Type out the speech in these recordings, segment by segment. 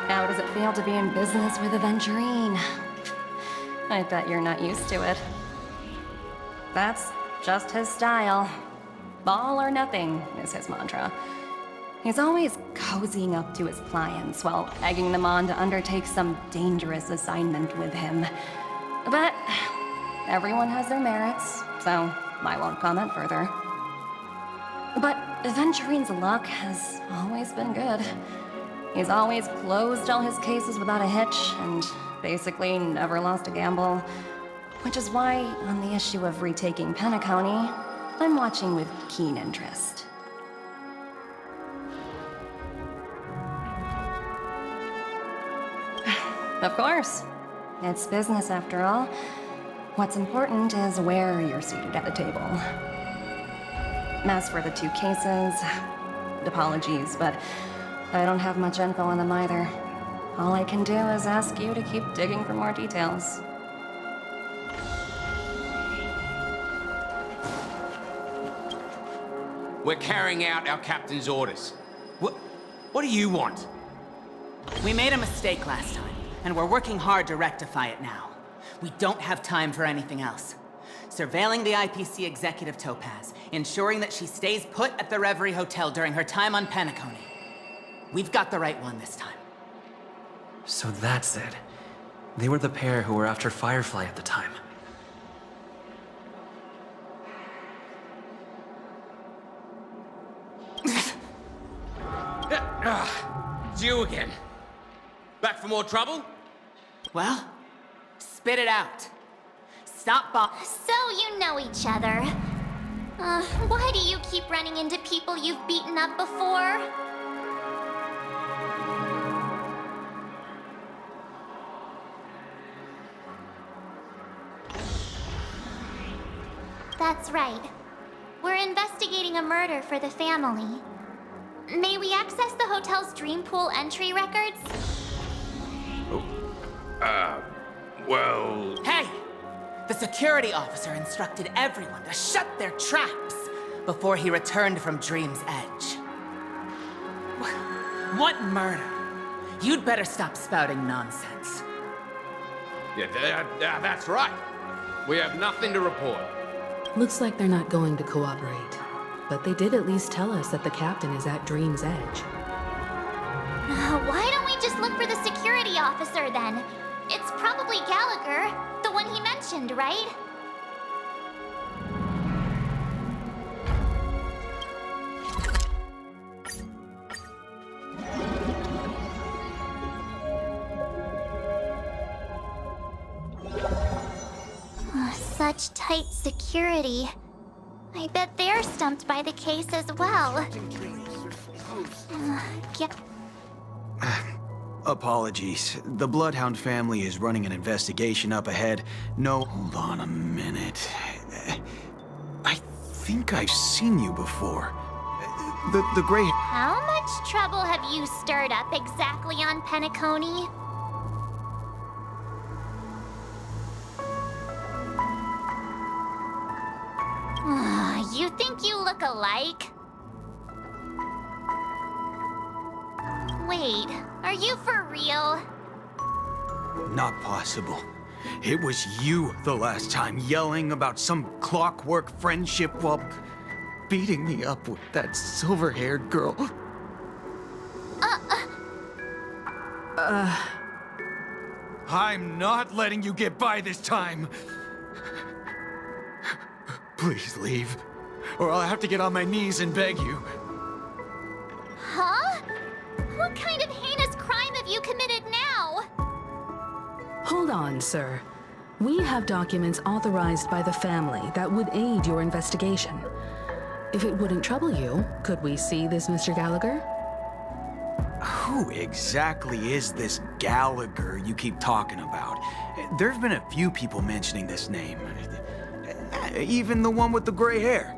How does it feel to be in business with Aventurine? I bet you're not used to it. That's just his style. All or nothing is his mantra. He's always cozying up to his clients while egging them on to undertake some dangerous assignment with him. But everyone has their merits, so I won't comment further. But Aventurine's luck has always been good. He's always closed all his cases without a hitch, and basically never lost a gamble. Which is why, on the issue of retaking Penacony, I'm watching with keen interest. Of course. It's business after all. What's important is where you're seated at the table. As for the two cases, apologies, but I don't have much info on them either. All I can do is ask you to keep digging for more details. We're carrying out our captain's orders. What do you want? We made a mistake last time, and we're working hard to rectify it now. We don't have time for anything else. Surveilling the IPC executive Topaz, ensuring that she stays put at the Reverie Hotel during her time on Penacony. We've got the right one this time. So that's it. They were the pair who were after Firefly at the time. It's you again. Back for more trouble? Well, spit it out. Stop So you know each other. Why do you keep running into people you've beaten up before? That's right. We're investigating a murder for the family. May we access the hotel's dream pool entry records? Well... Hey! The security officer instructed everyone to shut their traps before he returned from Dream's Edge. What murder? You'd better stop spouting nonsense. Yeah, that's right. We have nothing to report. Looks like they're not going to cooperate. But they did at least tell us that the captain is at Dream's Edge. Why don't we just look for the security officer then? It's probably Gallagher, the one he mentioned, right? Such tight security. I bet they're stumped by the case as well. Apologies. The Bloodhound family is running an investigation up ahead. No, hold on a minute. I think I've seen you before. The gray... How much trouble have you stirred up exactly on Penacony? You think you look alike? Wait, are you for real? Not possible. It was you the last time, yelling about some clockwork friendship while beating me up with that silver-haired girl. I'm not letting you get by this time. Please leave, or I'll have to get on my knees and beg you. Huh? What kind of heinous crime have you committed now? Hold on, sir. We have documents authorized by the family that would aid your investigation. If it wouldn't trouble you, could we see this Mr. Gallagher? Who exactly is this Gallagher you keep talking about? There's been a few people mentioning this name. Even the one with the gray hair.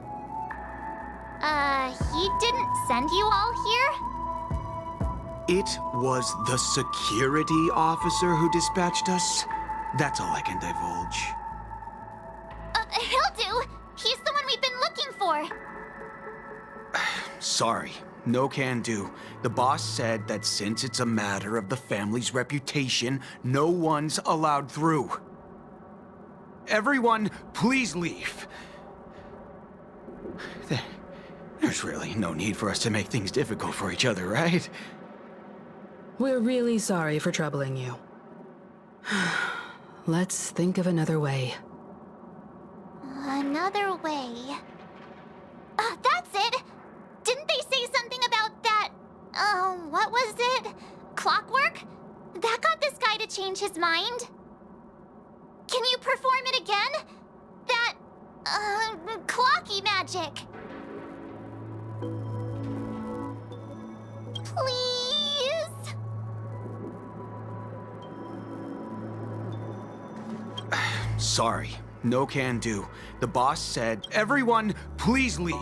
He didn't send you all here? It was the security officer who dispatched us. That's all I can divulge. He'll do. He's the one we've been looking for. Sorry, no can do. The boss said that since it's a matter of the family's reputation, no one's allowed through. Everyone, please leave. There's really no need for us to make things difficult for each other, right? We're really sorry for troubling you. Let's think of another way. Another way. That's it! Didn't they say something about that? What was it? Clockwork? That got this guy to change his mind. Can you perform it again? That, clocky magic. Please? Sorry, no can do. The boss said, everyone, please leave.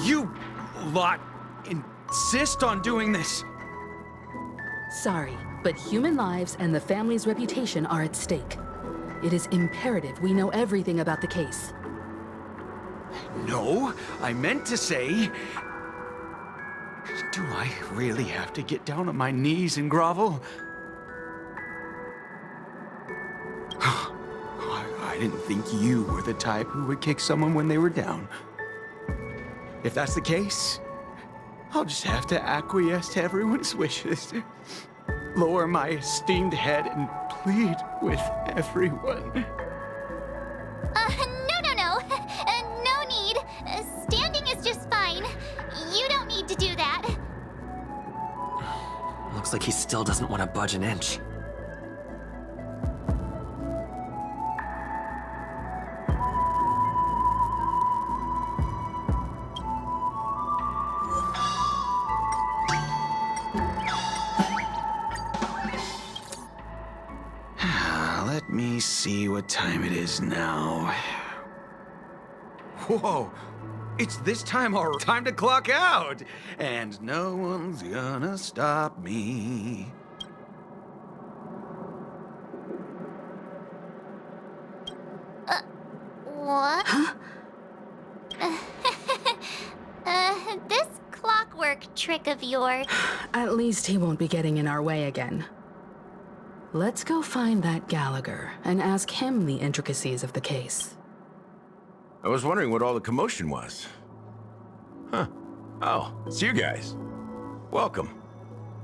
You lot insist on doing this. Sorry, but human lives and the family's reputation are at stake. It is imperative we know everything about the case. No, I meant to say... Do I really have to get down on my knees and grovel? I didn't think you were the type who would kick someone when they were down. If that's the case, I'll just have to acquiesce to everyone's wishes. Lower my esteemed head and plead with everyone. No. No need. Standing is just fine. You don't need to do that. Looks like he still doesn't want to budge an inch. Let me see what time it is now. Whoa! It's this time already. Time to clock out! And no one's gonna stop me. What? Huh? This clockwork trick of yours. At least he won't be getting in our way again. Let's go find that Gallagher and ask him the intricacies of the case. I was wondering what all the commotion was. Huh. Oh, it's you guys. Welcome.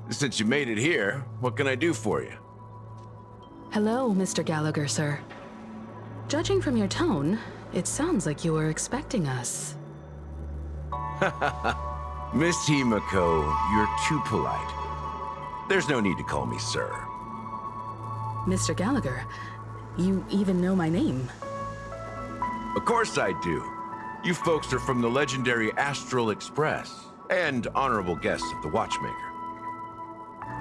Since you made it here, what can I do for you? Hello, Mr. Gallagher, sir. Judging from your tone, it sounds like you were expecting us. Miss Himiko, you're too polite. There's no need to call me sir. Mr. Gallagher, you even know my name. Of course I do. You folks are from the legendary Astral Express and honorable guests of the Watchmaker.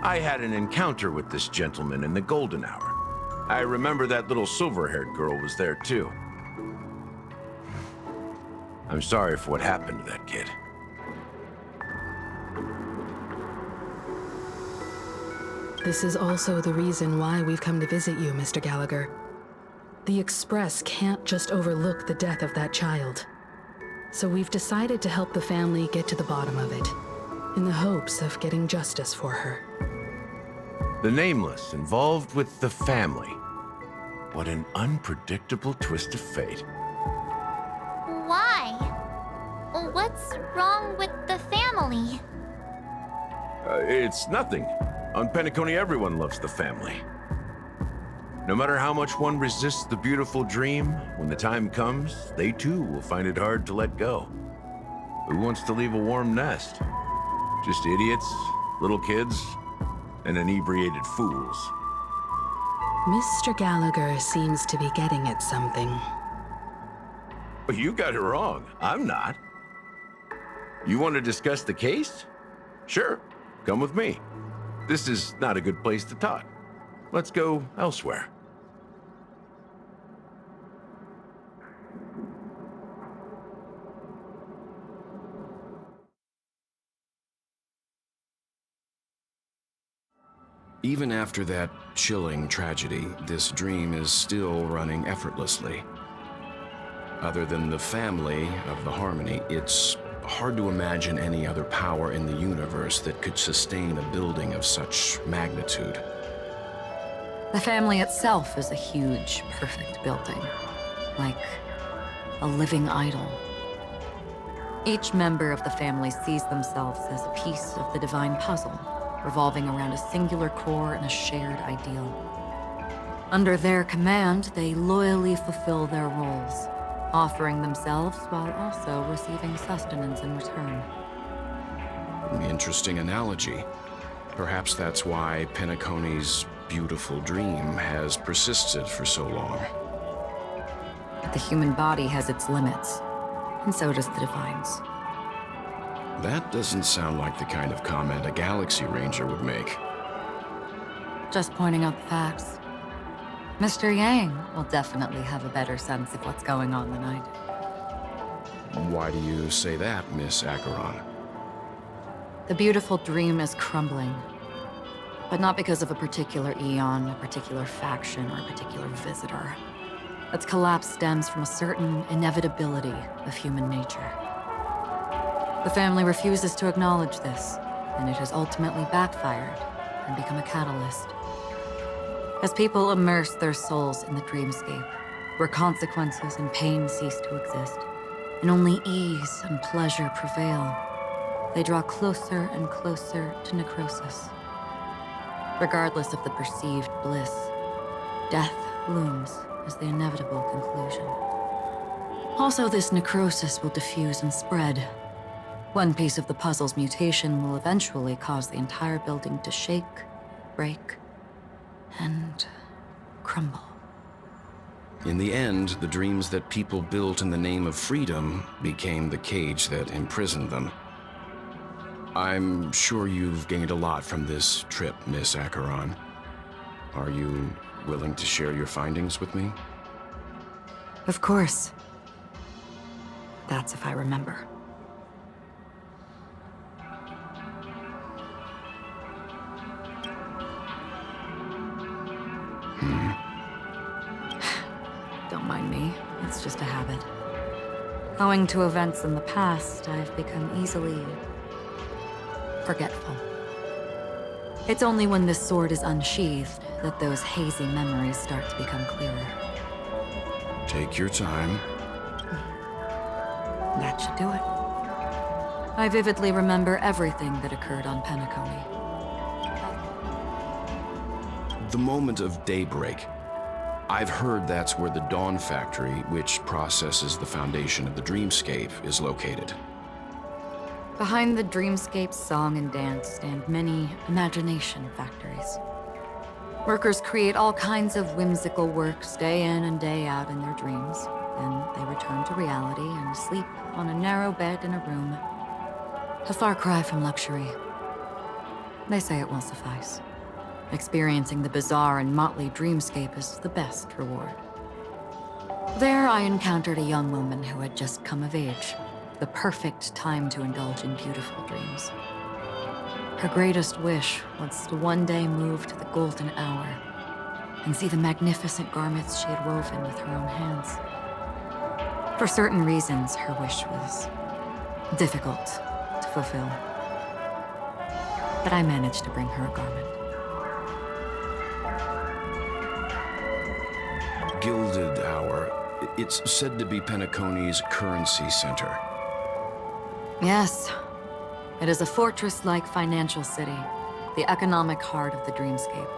I had an encounter with this gentleman in the Golden Hour. I remember that little silver-haired girl was there too. I'm sorry for what happened to that kid. This is also the reason why we've come to visit you, Mr. Gallagher. The Express can't just overlook the death of that child. So we've decided to help the family get to the bottom of it, in the hopes of getting justice for her. The Nameless involved with the family. What an unpredictable twist of fate. Why? What's wrong with the family? It's nothing. On Penacony, everyone loves the family. No matter how much one resists the beautiful dream, when the time comes, they too will find it hard to let go. Who wants to leave a warm nest? Just idiots, little kids, and inebriated fools. Mr. Gallagher seems to be getting at something. You got it wrong. I'm not. You want to discuss the case? Sure, come with me. This is not a good place to talk. Let's go elsewhere. Even after that chilling tragedy, this dream is still running effortlessly. Other than the family of the Harmony, it's hard to imagine any other power in the universe that could sustain a building of such magnitude. The family itself is a huge, perfect building. Like a living idol. Each member of the family sees themselves as a piece of the divine puzzle, revolving around a singular core and a shared ideal. Under their command, they loyally fulfill their roles, offering themselves while also receiving sustenance in return. Interesting analogy. Perhaps that's why Penacony's beautiful dream has persisted for so long. The human body has its limits, and so does the divine's. That doesn't sound like the kind of comment a Galaxy Ranger would make. Just pointing out the facts. Mr. Yang will definitely have a better sense of what's going on than I do. Why do you say that, Miss Acheron? The beautiful dream is crumbling. But not because of a particular eon, a particular faction, or a particular visitor. Its collapse stems from a certain inevitability of human nature. The family refuses to acknowledge this, and it has ultimately backfired and become a catalyst. As people immerse their souls in the dreamscape, where consequences and pain cease to exist, and only ease and pleasure prevail, they draw closer and closer to necrosis. Regardless of the perceived bliss, death looms as the inevitable conclusion. Also, this necrosis will diffuse and spread. One piece of the puzzle's mutation will eventually cause the entire building to shake, break, and crumble. In the end, the dreams that people built in the name of freedom became the cage that imprisoned them. I'm sure you've gained a lot from this trip, Miss Acheron. Are you willing to share your findings with me? Of course. That's if I remember. Don't mind me. It's just a habit. Owing to events in the past, I've become easily forgetful. It's only when this sword is unsheathed that those hazy memories start to become clearer. Take your time. That should do it. I vividly remember everything that occurred on Penacony. The moment of daybreak. I've heard that's where the Dawn Factory, which processes the foundation of the dreamscape, is located. Behind the dreamscape's song and dance stand many imagination factories. Workers create all kinds of whimsical works day in and day out in their dreams. Then they return to reality and sleep on a narrow bed in a room. A far cry from luxury. They say it will suffice. Experiencing the bizarre and motley dreamscape is the best reward. There I encountered a young woman who had just come of age. The perfect time to indulge in beautiful dreams. Her greatest wish was to one day move to the golden hour and see the magnificent garments she had woven with her own hands. For certain reasons, her wish was difficult to fulfill. But I managed to bring her a garment. Gilded Hour. It's said to be Penacony's currency center. Yes. It is a fortress-like financial city, the economic heart of the dreamscape.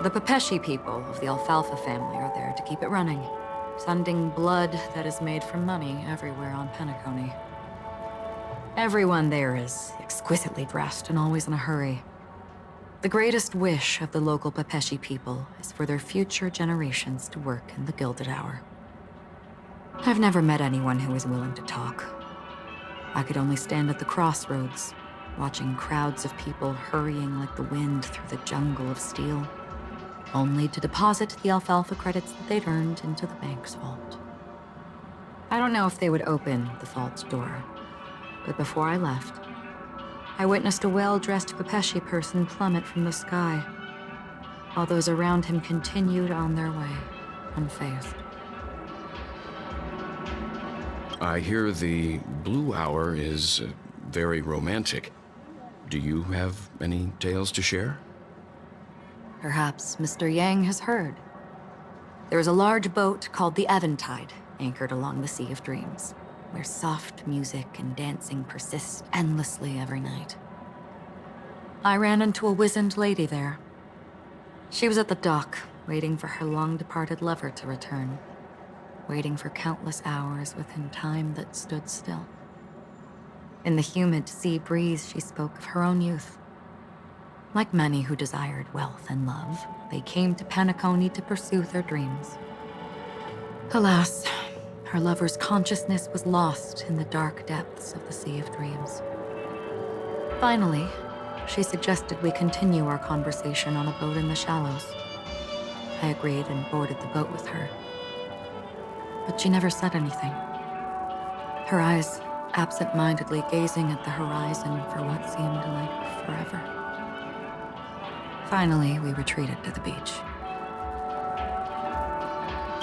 The Pepeshi people of the Alfalfa family are there to keep it running, sending blood that is made from money everywhere on Penacony. Everyone there is exquisitely dressed and always in a hurry. The greatest wish of the local Pepeshi people is for their future generations to work in the Gilded Hour. I've never met anyone who is willing to talk. I could only stand at the crossroads, watching crowds of people hurrying like the wind through the jungle of steel, only to deposit the alfalfa credits that they'd earned into the bank's vault. I don't know if they would open the vault's door, but before I left, I witnessed a well-dressed Pepeshi person plummet from the sky, while those around him continued on their way, unfazed. I hear the Blue Hour is very romantic. Do you have any tales to share? Perhaps Mr. Yang has heard. There is a large boat called the Eventide, anchored along the Sea of Dreams, where soft music and dancing persist endlessly every night. I ran into a wizened lady there. She was at the dock, waiting for her long-departed lover to return, waiting for countless hours within time that stood still. In the humid sea breeze, she spoke of her own youth. Like many who desired wealth and love, they came to Penacony to pursue their dreams. Alas, her lover's consciousness was lost in the dark depths of the Sea of Dreams. Finally, she suggested we continue our conversation on a boat in the shallows. I agreed and boarded the boat with her. But she never said anything. Her eyes absent-mindedly gazing at the horizon for what seemed like forever. Finally, we retreated to the beach.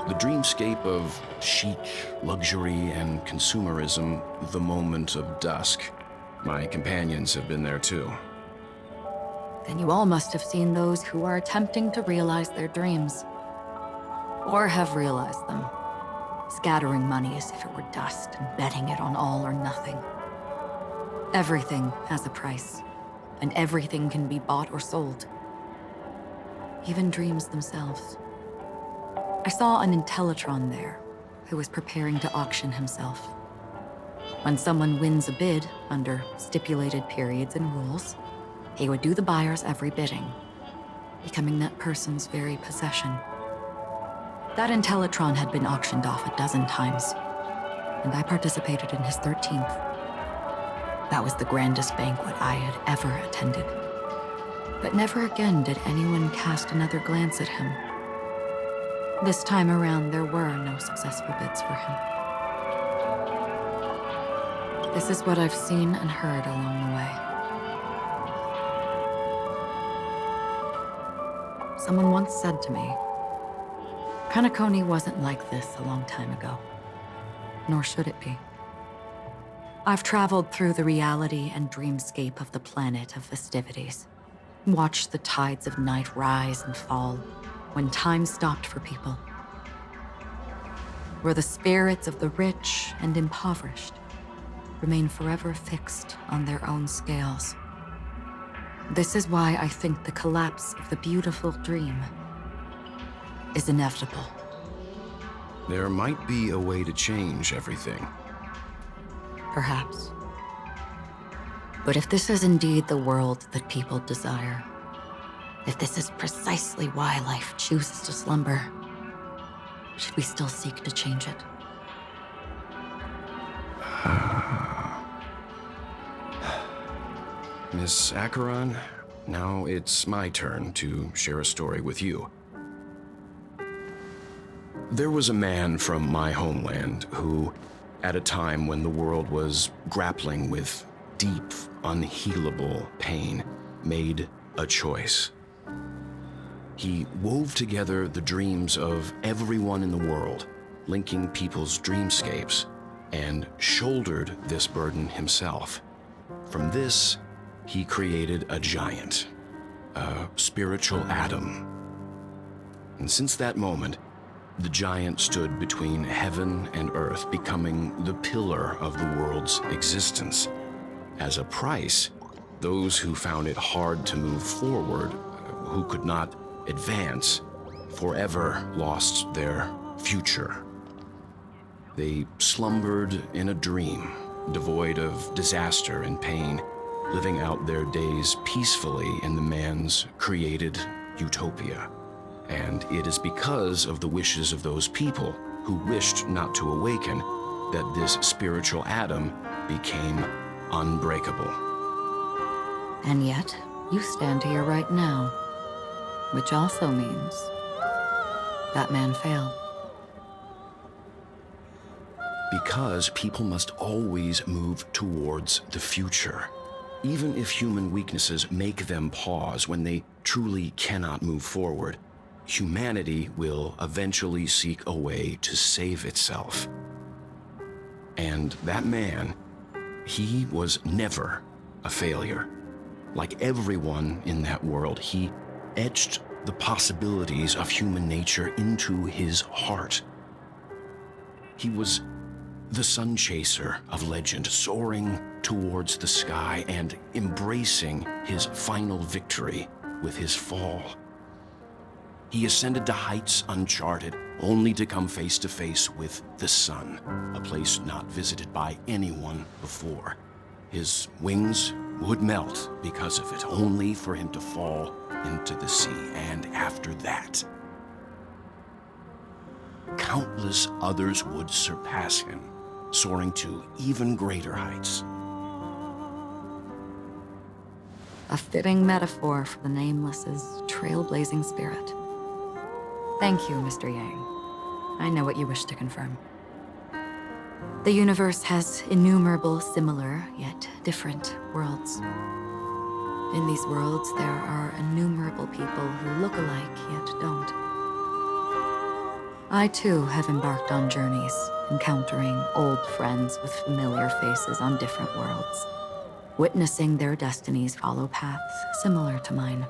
The dreamscape of chic, luxury, and consumerism, the moment of dusk. My companions have been there too. Then you all must have seen those who are attempting to realize their dreams. Or have realized them. Scattering money as if it were dust and betting it on all or nothing. Everything has a price, and everything can be bought or sold. Even dreams themselves. I saw an Intellitron there, who was preparing to auction himself. When someone wins a bid under stipulated periods and rules, he would do the buyer's every bidding, becoming that person's very possession. That Intellitron had been auctioned off 12 times, and I participated in his 13th. That was the grandest banquet I had ever attended. But never again did anyone cast another glance at him. This time around, there were no successful bids for him. This is what I've seen and heard along the way. Someone once said to me, Penacony wasn't like this a long time ago, nor should it be. I've traveled through the reality and dreamscape of the planet of festivities, watched the tides of night rise and fall when time stopped for people, where the spirits of the rich and impoverished remain forever fixed on their own scales. This is why I think the collapse of the beautiful dream is inevitable. There might be a way to change everything. Perhaps. But if this is indeed the world that people desire, if this is precisely why life chooses to slumber, should we still seek to change it? Miss Acheron, now it's my turn to share a story with you. There was a man from my homeland who, at a time when the world was grappling with deep, unhealable pain, made a choice. He wove together the dreams of everyone in the world, linking people's dreamscapes, and shouldered this burden himself. From this, he created a giant, a spiritual atom. And since that moment, the giant stood between heaven and earth, becoming the pillar of the world's existence. As a price, those who found it hard to move forward, who could not advance, forever lost their future. They slumbered in a dream, devoid of disaster and pain, living out their days peacefully in the man's created utopia. And it is because of the wishes of those people who wished not to awaken that this spiritual atom became unbreakable. And yet, you stand here right now, which also means that man failed. Because people must always move towards the future. Even if human weaknesses make them pause when they truly cannot move forward, humanity will eventually seek a way to save itself. And that man, he was never a failure. Like everyone in that world, he etched the possibilities of human nature into his heart. He was the sun chaser of legend, soaring towards the sky and embracing his final victory with his fall. He ascended to heights uncharted, only to come face to face with the sun, a place not visited by anyone before. His wings would melt because of it, only for him to fall into the sea. And after that, countless others would surpass him, soaring to even greater heights. A fitting metaphor for the Nameless's trailblazing spirit. Thank you, Mr. Yang. I know what you wish to confirm. The universe has innumerable similar, yet different worlds. In these worlds, there are innumerable people who look alike, yet don't. I, too, have embarked on journeys, encountering old friends with familiar faces on different worlds, witnessing their destinies follow paths similar to mine.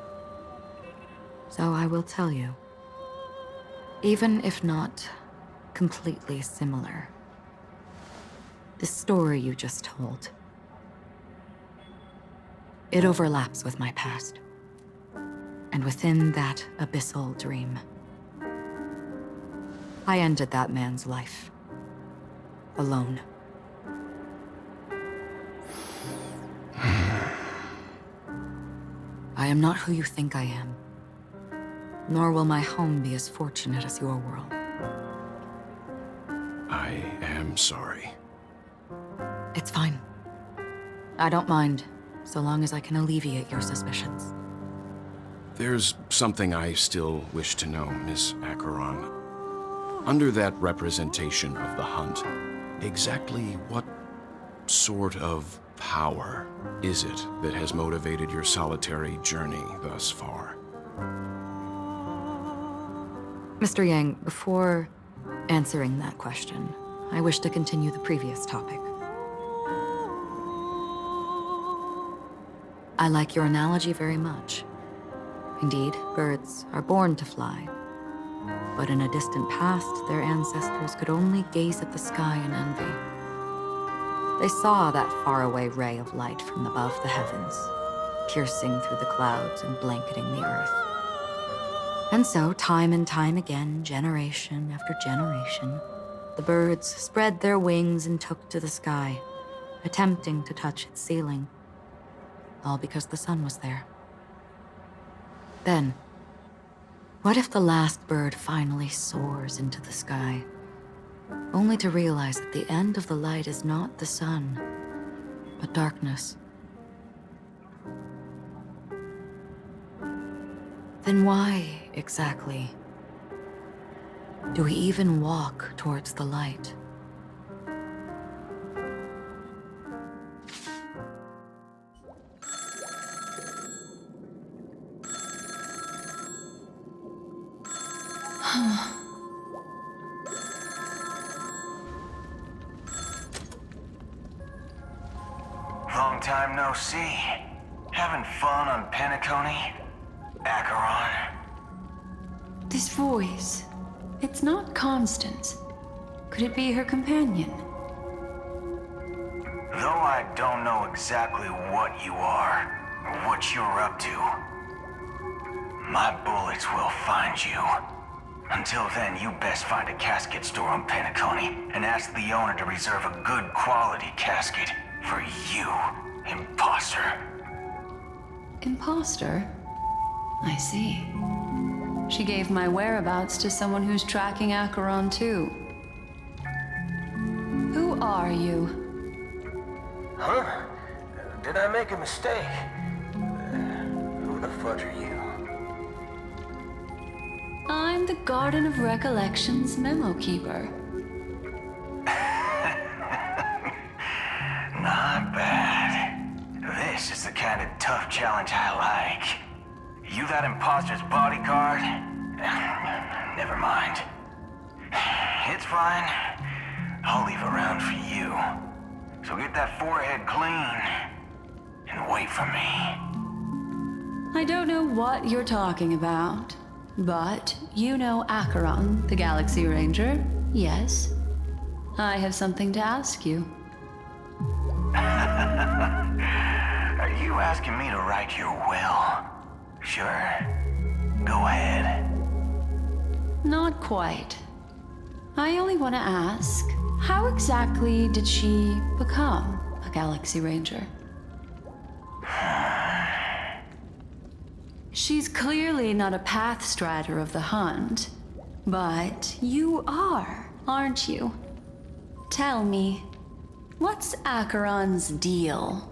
So I will tell you, even if not completely similar, the story you just told, it overlaps with my past. And within that abyssal dream, I ended that man's life. Alone. I am not who you think I am. Nor will my home be as fortunate as your world. I am sorry. It's fine. I don't mind, so long as I can alleviate your suspicions. There's something I still wish to know, Miss Acheron. Under that representation of the hunt, exactly what sort of power is it that has motivated your solitary journey thus far? Mr. Yang, before answering that question, I wish to continue the previous topic. I like your analogy very much. Indeed, birds are born to fly. But in a distant past, their ancestors could only gaze at the sky in envy. They saw that faraway ray of light from above the heavens, piercing through the clouds and blanketing the earth. And so, time and time again, generation after generation, the birds spread their wings and took to the sky, attempting to touch its ceiling, all because the sun was there. Then, what if the last bird finally soars into the sky, only to realize that the end of the light is not the sun, but darkness? Then why, exactly, do we even walk towards the light? Long time no see. Having fun on Penacony? Acheron? This voice, it's not Constance. Could it be her companion? Though I don't know exactly what you are, or what you're up to, my bullets will find you. Until then, you best find a casket store on Penacony and ask the owner to reserve a good quality casket for you, imposter. Imposter? I see. She gave my whereabouts to someone who's tracking Acheron too. Who are you? Huh? Did I make a mistake? Who the fudge are you? I'm the Garden of Recollection's memo keeper. Not bad. This is the kind of tough challenge I like. You that imposter's bodyguard? Never mind. It's fine. I'll leave a round for you. So get that forehead clean and wait for me. I don't know what you're talking about, but you know Acheron, the Galaxy Ranger, yes? I have something to ask you. Are you asking me to write your will? Sure. Go ahead. Not quite. I only want to ask, how exactly did she become a Galaxy Ranger? She's clearly not a path strider of the hunt, but you are, aren't you? Tell me, what's Acheron's deal?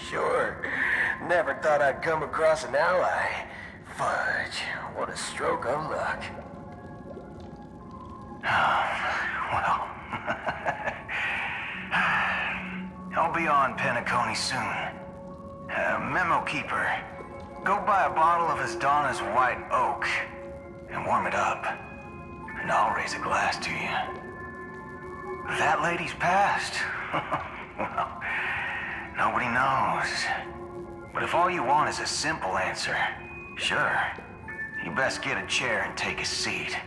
Sure. Never thought I'd come across an ally. Fudge, what a stroke of luck. Well, I'll be on Penacony soon. Memo keeper, go buy a bottle of Asdana's white oak and warm it up, and I'll raise a glass to you. That lady's passed. Well, nobody knows. But if all you want is a simple answer, sure, you best get a chair and take a seat.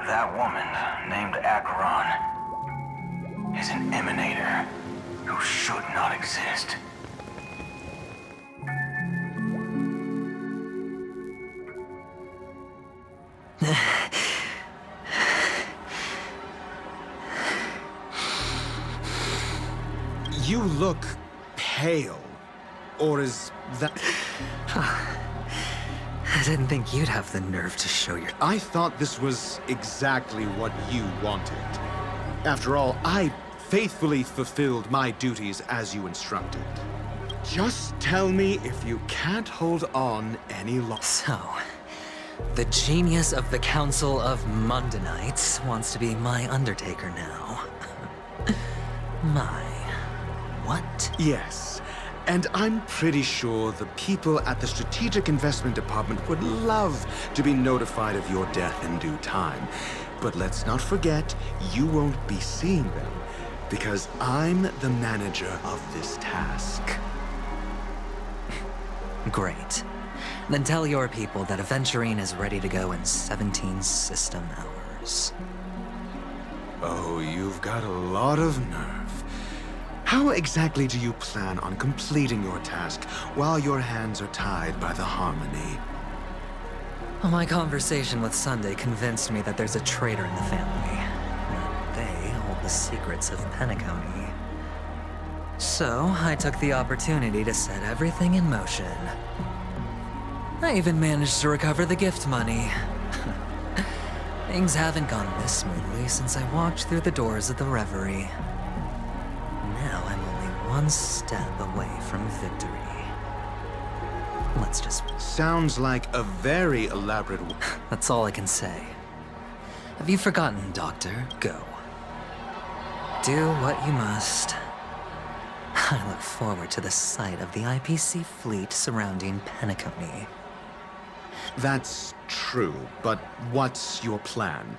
That woman, named Acheron, is an emanator who should not exist. You look pale. Or is that... I didn't think you'd have the nerve to show your... I thought this was exactly what you wanted. After all, I faithfully fulfilled my duties as you instructed. Just tell me if you can't hold on any longer. So, the genius of the Council of Mundanites wants to be my Undertaker now. My... what? Yes. And I'm pretty sure the people at the Strategic Investment Department would love to be notified of your death in due time. But let's not forget, you won't be seeing them, because I'm the manager of this task. Great. Then tell your people that Aventurine is ready to go in 17 system hours. Oh, you've got a lot of nerve. How exactly do you plan on completing your task while your hands are tied by the Harmony? Well, my conversation with Sunday convinced me that there's a traitor in the family. That they hold the secrets of Penacony. So, I took the opportunity to set everything in motion. I even managed to recover the gift money. Things haven't gone this smoothly since I walked through the doors of the Reverie. Now I'm only one step away from victory. Let's just... Sounds like a very elaborate... That's all I can say. Have you forgotten, Doctor? Go. Do what you must. I look forward to the sight of the IPC fleet surrounding Penacony. That's true, but what's your plan?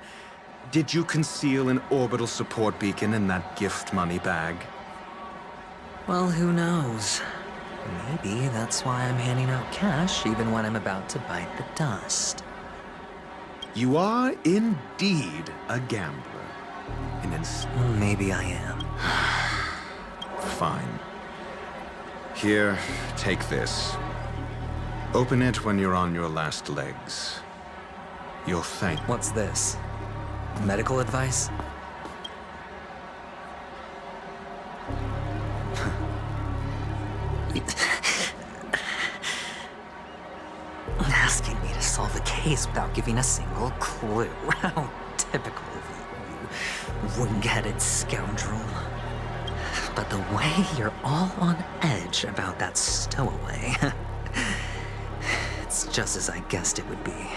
Did you conceal an orbital support beacon in that gift money bag? Well, who knows? Maybe that's why I'm handing out cash even when I'm about to bite the dust. You are indeed a gambler. Maybe I am. Fine. Here, take this. Open it when you're on your last legs. You'll thank... What's this? Medical advice? Asking me to solve a case without giving a single clue. How typical of you, you wing-headed scoundrel. But the way you're all on edge about that stowaway, it's just as I guessed it would be.